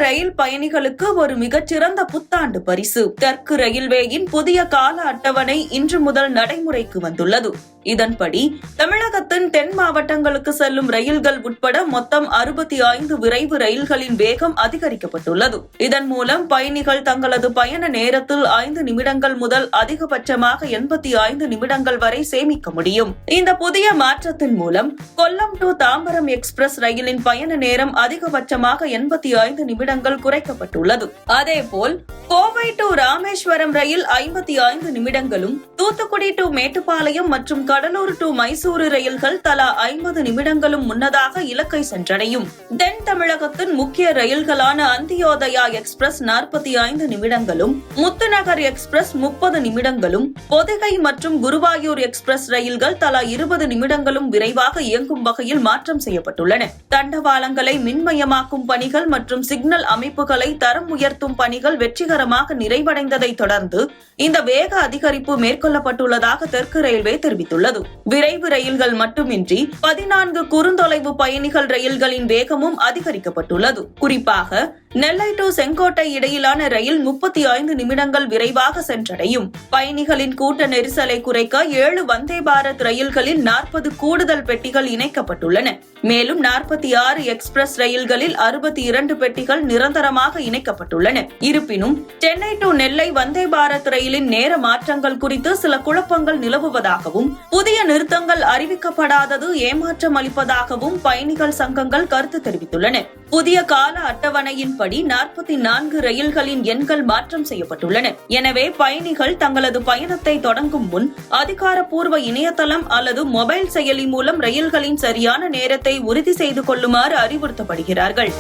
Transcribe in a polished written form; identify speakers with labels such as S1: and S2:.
S1: ரயில் பயணிகளுக்கு ஒரு மிகச்சிறந்த புத்தாண்டு பரிசு. தெற்கு ரயில்வேயின் புதிய கால அட்டவணை இன்று முதல் நடைமுறைக்கு வந்துள்ளது. இதன்படி தமிழகத்தின் தென் மாவட்டங்களுக்கு செல்லும் ரயில்கள் உட்பட மொத்தம் 65 விரைவு ரயில்களின் வேகம் அதிகரிக்கப்பட்டுள்ளது. இதன் மூலம் பயணிகள் தங்களது பயண நேரத்தில் 5 நிமிடங்கள் முதல் அதிகபட்சமாக 85 நிமிடங்கள் வரை சேமிக்க முடியும். இந்த புதிய மாற்றத்தின் மூலம் கொல்லம் டு தாம்பரம் எக்ஸ்பிரஸ் ரயிலின் பயண நேரம் அதிகபட்சமாக 85 நிமிடங்கள் குறைக்கப்பட்டுள்ளது. அதேபோல் கோவை டு ராமேஸ்வரம் ரயில் 55 நிமிடங்களும், தூத்துக்குடி டு மேட்டுப்பாளையம் மற்றும் கடலூர் டு மைசூரு ரயில்கள் தலா 50 நிமிடங்களும் முன்னதாக இலக்கை சென்றடையும். தென் தமிழகத்தின் முக்கிய ரயில்களான அந்தியோதயா எக்ஸ்பிரஸ் 45 நிமிடங்களும், முத்துநகர் எக்ஸ்பிரஸ் 30 நிமிடங்களும், பொதிகை மற்றும் குருவாயூர் எக்ஸ்பிரஸ் ரயில்கள் தலா 20 நிமிடங்களும் விரைவாக இயங்கும் வகையில் மாற்றம் செய்யப்பட்டுள்ளன. தண்டவாளங்களை மின்மயமாக்கும் பணிகள் மற்றும் சிக்னல் அமைப்புகளை தரம் உயர்த்தும் பணிகள் வெற்றிகரமாக நிறைவடைந்ததை தொடர்ந்து இந்த வேக அதிகரிப்பு மேற்கொள்ளப்பட்டுள்ளதாக தெற்கு ரயில்வே தெரிவித்துள்ளது. விரைவு ரயில்கள் மட்டுமின்றி 14 குறுந்தொலைவு பயணிகள் ரயில்களின் வேகமும் அதிகரிக்கப்பட்டுள்ளது. குறிப்பாக நெல்லை டு செங்கோட்டை இடையிலான ரயில் 35 நிமிடங்கள் விரைவாக சென்றடையும். பயணிகளின் கூட்ட நெரிசலை குறைக்க 7 வந்தே பாரத் ரயில்களில் 40 கூடுதல் பெட்டிகள் இணைக்கப்பட்டுள்ளன. மேலும் 46 எக்ஸ்பிரஸ் ரயில்களில் 62 பெட்டிகள் நிரந்தரமாக இணைக்கப்பட்டுள்ளன. இருப்பினும் சென்னை டு நெல்லை வந்தே பாரத் ரயிலின் நேர மாற்றங்கள் குறித்து சில குழப்பங்கள் நிலவுவதாகவும், புதிய நிறுத்தங்கள் அறிவிக்கப்படாதது ஏமாற்றம் அளிப்பதாகவும் பயணிகள் சங்கங்கள் கருத்து தெரிவித்துள்ளன. புதிய கால அட்டவணையின்படி 44 ரயில்களின் எண்கள் மாற்றம் செய்யப்பட்டுள்ளன. எனவே பயணிகள் தங்களது பயணத்தை தொடங்கும் முன் அதிகாரப்பூர்வ இணையதளம் அல்லது மொபைல் செயலி மூலம் ரயில்களின் சரியான நேரத்தை உறுதி செய்து கொள்ளுமாறு அறிவுறுத்தப்படுகிறார்கள்.